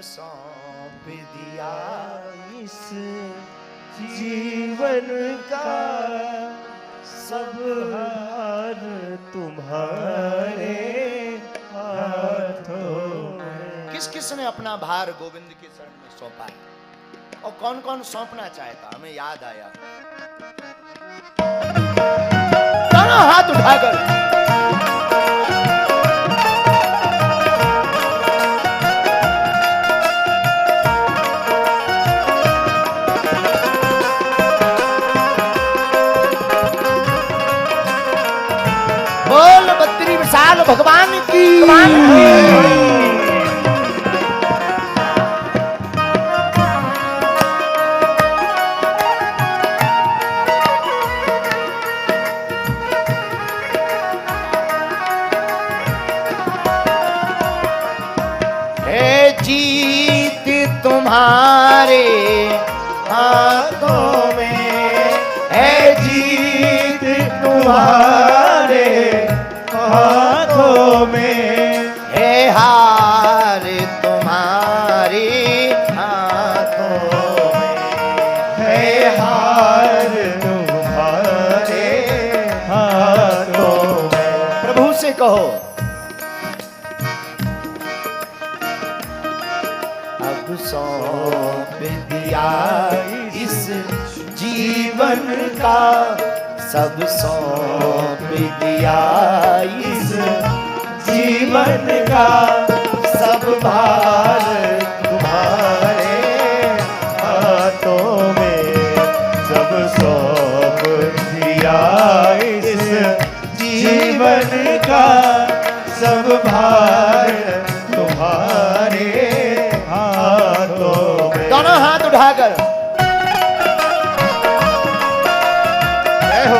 सौंप दिया इस जीवन का सब हार तुम्हारे हाथों में। किस किस ने अपना भार गोविंद के चरण में सौंपा है और कौन कौन सौंपना चाहता, हमें याद आया। दोनों हाथ उठाकर बोल बद्री विशाल भगवान की। है जीत तुम्हारे हाथों में, है जीत तुम्हारे हाथों में, है हार तुम्हारे हाथों में, है हार तुम्हारे हाथों में। प्रभु से कहो अब सौंप दिया इस जीवन का सब सौंप दिया इस जीवन का सब भार तुम्हारे हाथों में, सब सौंप दिया इस जीवन का सब भार तुम्हारे हाथों में। दोनों हाथ उठाकर जय हो।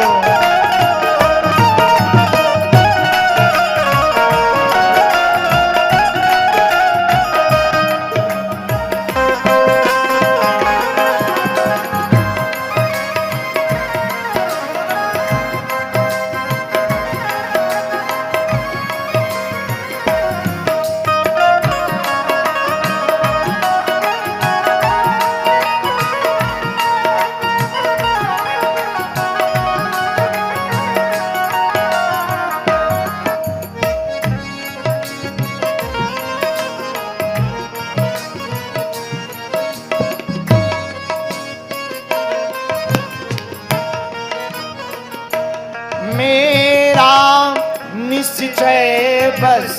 मेरा निश्चय बस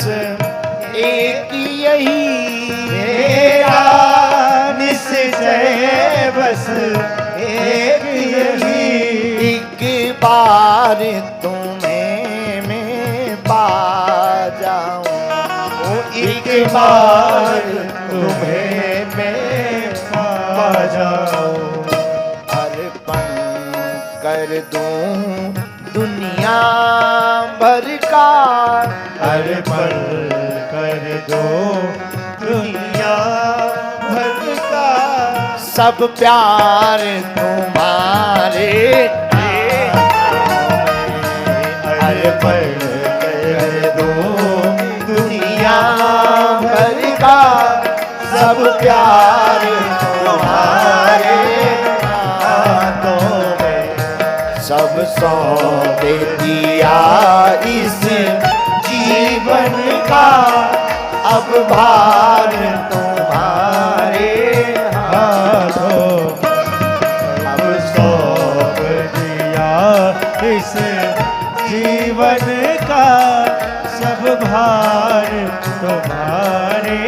एक यही, मेरा निश्चय बस एक यही, एक बार तुम्हें मैं पा जाऊं, एक बार तुम्हें मैं पा जाऊं, अर्पण कर दूं दुनिया भर का, अर्पण कर दो दुनिया भर का सब प्यार तुम्हारे अर्पण कर दो दुनिया भर का सब प्यार तुम्हारे हाथों में, सब सौंप दिया इस जीवन का अब भार तुम्हारे हाथों अब सौंप दिया इस जीवन का सब भार तुम्हारे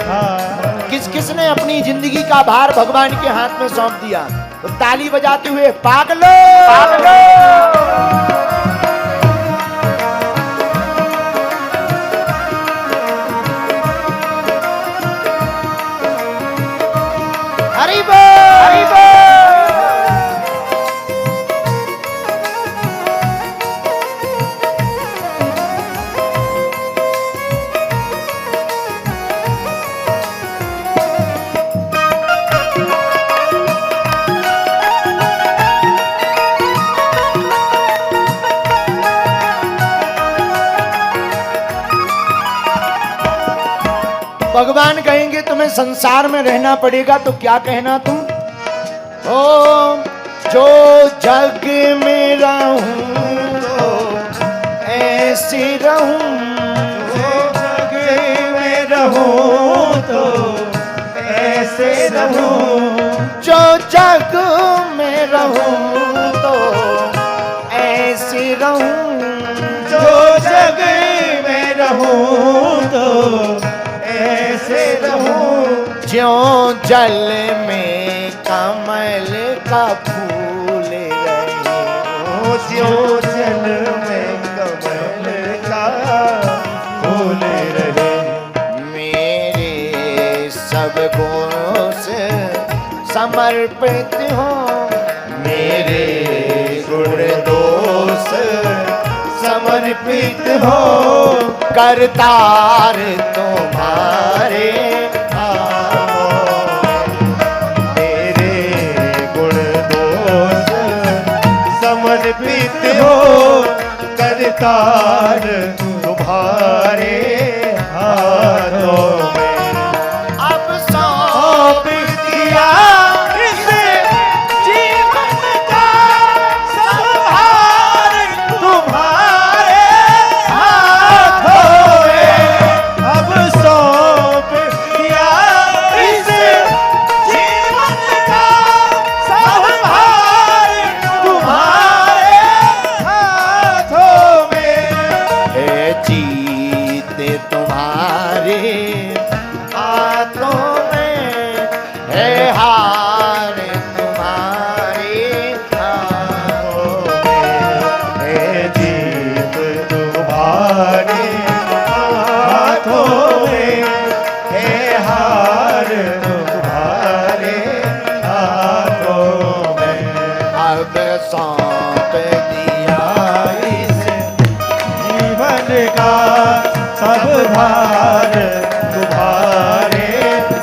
हाथ। किस किस ने अपनी जिंदगी का भार भगवान के हाथ में सौंप दिया, तो ताली बजाते हुए पागलो पागलो। हरि बोल हरि बोल। भगवान कहेंगे तुम्हें तुम्हें संसार में रहना पड़ेगा तो क्या कहना तुम? ओ जो जग में रहूं तो ऐसे रहूं, जग में रहूं तो ऐसे रहूं, जो जग में रहूं तो ऐसे रहूं, जो जग में रहूं तो ऐसे रहूं, ज्यों जल में कमल का फूल रहे, ज्यों जल में कमल का फूल रहे। मेरे सब गुणों से समर्पित हो, मेरे गुण दोष समर्पित हो, करतार तुम्हारे मेरे गुण दोष समर्पित हो, करतार तुम्हारे हाथों में। अब सौंप दिया इस जीवन का सब भार तुम्हारे हाथों में। अब सौंप दिया इस जीवन का सब भार तुम्हारे हाथों में। है जीते तुम्हारे हाथों में, है हार तुम्हारे हाथों में। है जीत तुम्हारे हाथों में, है हार तुम्हारे हाथों में। अब सौंप दिया इस जीवन का सब भार तुम्हारे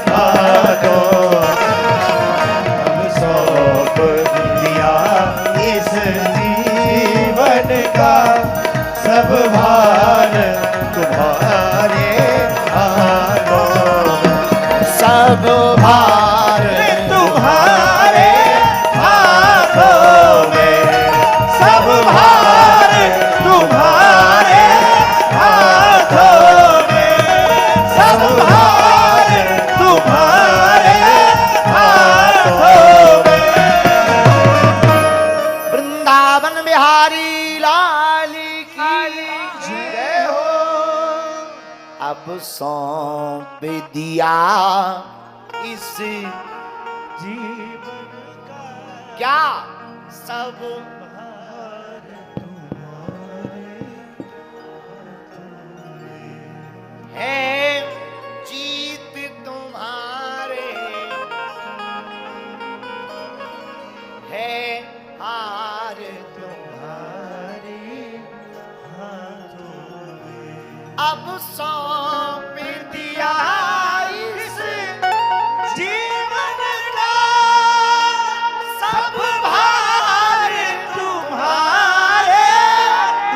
हाथों में। अब सौंप दिया इस जीवन का सब भार तुम्हारे हाथों में। सब भार तुम्हारे हाथों में। सब भार तुम्हारे हाथों में। सब भार तुम्हारे हाथों में। वृंदावन बिहारी लाल की जय हो। अब सौंप दिया इस जीवन का क्या सब भार तुम्हारे है जीत तुम्हारे, है हार तुम्हारे। हाथों में। अब सौंप दिया इस जीवन का सब भार तुम्हारे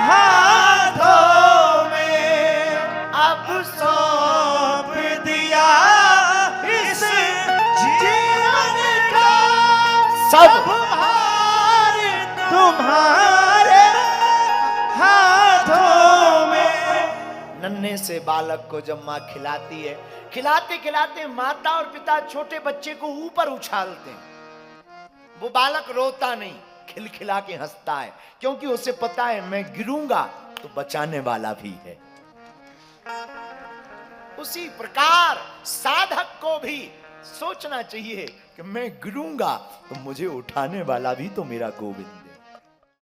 हाथों में। अब सौंप दिया इस जीवन का सब भार तुम्हारे हाथों में। नन्हे से बालक को जब माँ खिलाती है, खिलाते खिलाते माता और पिता छोटे बच्चे को ऊपर उछालते हैं, वो बालक रोता नहीं, खिलखिला के हंसता है, क्योंकि उसे पता है मैं गिरूंगा तो बचाने वाला भी है। उसी प्रकार साधक को भी सोचना चाहिए कि मैं गिरूंगा तो मुझे उठाने वाला भी तो मेरा गोविंद